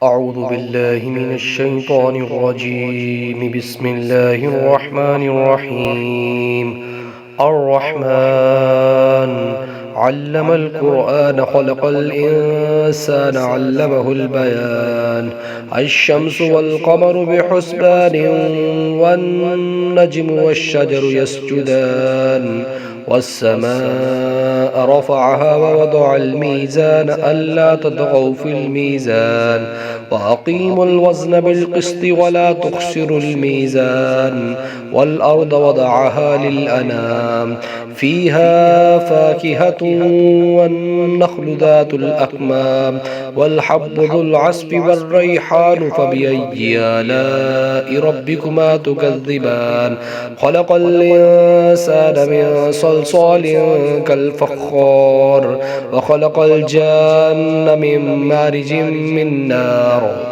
أعوذ بالله من الشيطان الرجيم. بسم الله الرحمن الرحيم. الرحمن علم القرآن، خلق الإنسان، علمه البيان. الشمس والقمر بحسبان، والنجم والشجر يسجدان، والسماء رفعها ووضع الميزان ألا تطغوا في الميزان، وأقيموا الوزن بالقسط ولا تخسروا الميزان، والأرض وضعها للأنام، فيها فاكهة والنخل ذات الأكمام، والحب ذو العصف والريحان، فبأي آلاء ربكما تكذبان؟ خلق الإنسان من صلصال كالفخار، وخلق الجان من مارج من نار.